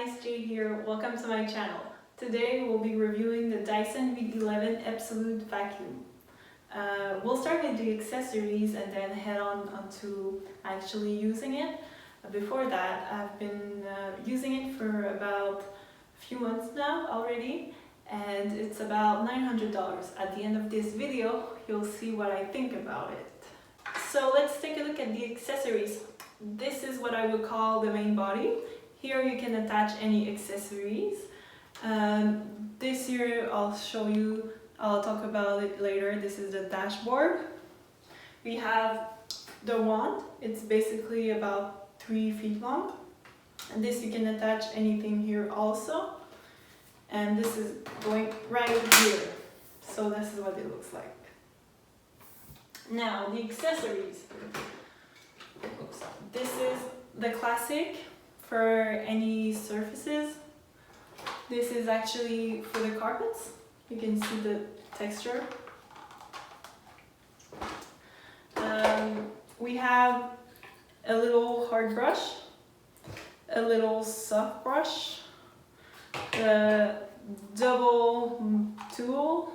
guys, Jade here. Welcome to my channel. Today we'll be reviewing the Dyson V11 Absolute Vacuum. We'll start with the accessories and then head on to actually using it. Before that, I've been using it for about a few months now already, and it's about $900. At the end of this video, you'll see what I think about it. So let's take a look at the accessories. This is what I would call the main body. Here you can attach any accessories. This here I'll talk about it later. This is the dashboard. We have the wand. It's basically about 3 feet long. And this you can attach anything here also. And this is going right here. So this is what it looks like. Now the accessories. This is the classic for any surfaces. This is actually for the carpets. You can see the texture. We have a little hard brush, a little soft brush, a double tool.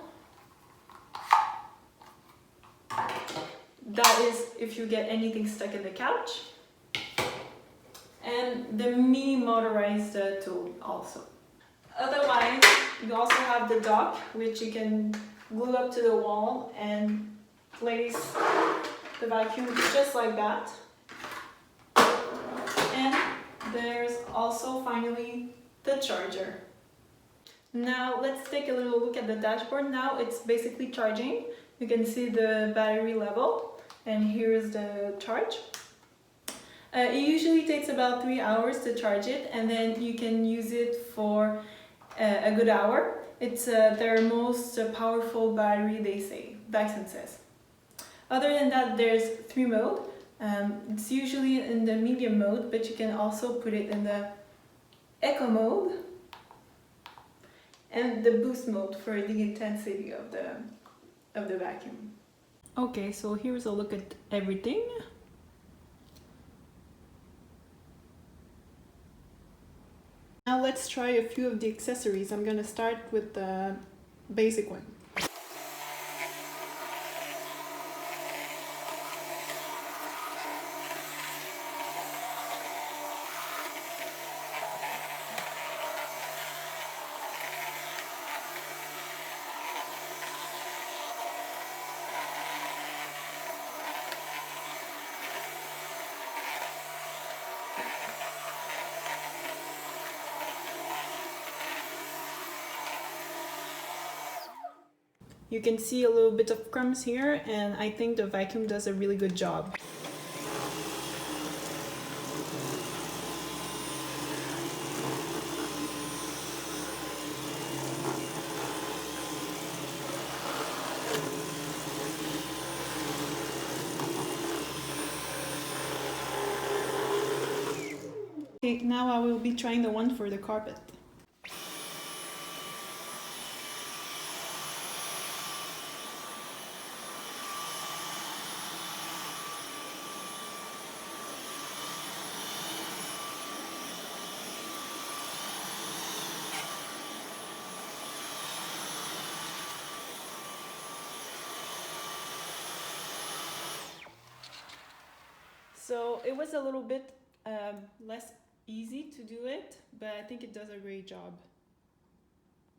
That is if you get anything stuck in the couch. And the mini motorized tool also. Otherwise, you also have the dock, which you can glue up to the wall and place the vacuum just like that. And there's also finally the charger. Now let's take a little look at the dashboard. Now it's basically charging. You can see the battery level, and here's the charge. It usually takes about 3 hours to charge it, and then you can use it for a good hour. It's their most powerful battery, they say, Dyson says. Other than that, there's 3 modes. It's usually in the medium mode, but you can also put it in the eco mode and the boost mode for the intensity of the vacuum. Okay, so here's a look at everything. Now let's try a few of the accessories. I'm gonna start with the basic one. You can see a little bit of crumbs here, and I think the vacuum does a really good job. Okay, now I will be trying the one for the carpet. So it was a little bit less easy to do it, but I think it does a great job.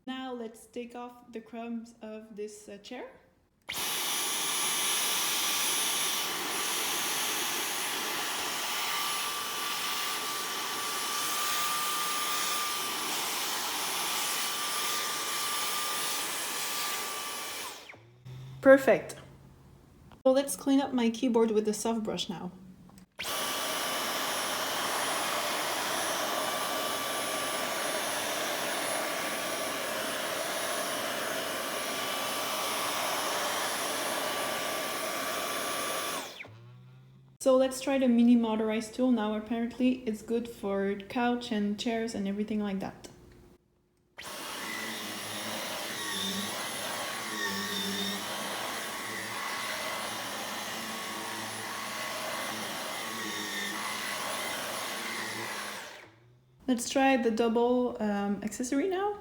Now let's take off the crumbs of this chair. Perfect. So let's clean up my keyboard with the soft brush now. So let's try the mini motorized tool now. Apparently it's good for couch and chairs and everything like that. Let's try the double accessory now.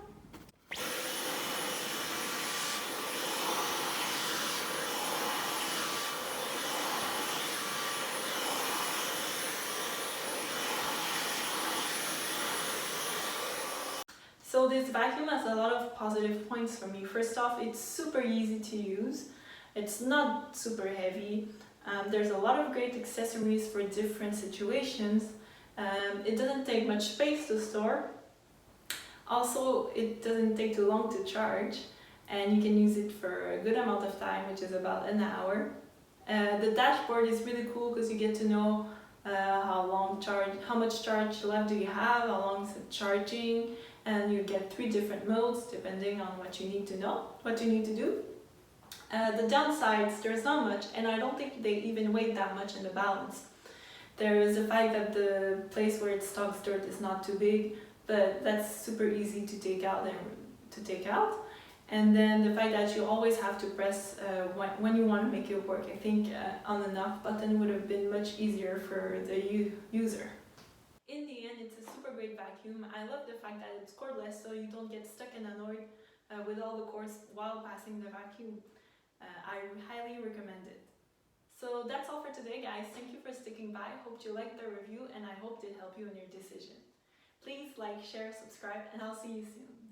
So this vacuum has a lot of positive points for me. First off, it's super easy to use. It's not super heavy. There's a lot of great accessories for different situations. It doesn't take much space to store. Also, it doesn't take too long to charge, and you can use it for a good amount of time, which is about an hour. The dashboard is really cool because you get to know how much charge left do you have, how long is it charging, and you get 3 different modes depending on what you need to know, what you need to do. The downsides, there's not much, and I don't think they even weigh that much in the balance. There is the fact that the place where it stocks dirt is not too big, but that's super easy to take out. And then the fact that you always have to press when you want to make it work. I think on and off button would have been much easier for the user. In the end, it's a super great vacuum. I love the fact that it's cordless, so you don't get stuck and annoyed with all the cords while passing the vacuum. I highly recommend it. So that's all for today, guys. Thank you for sticking by. Hope you liked the review, and I hope it helped you in your decision. Please like, share, subscribe, and I'll see you soon.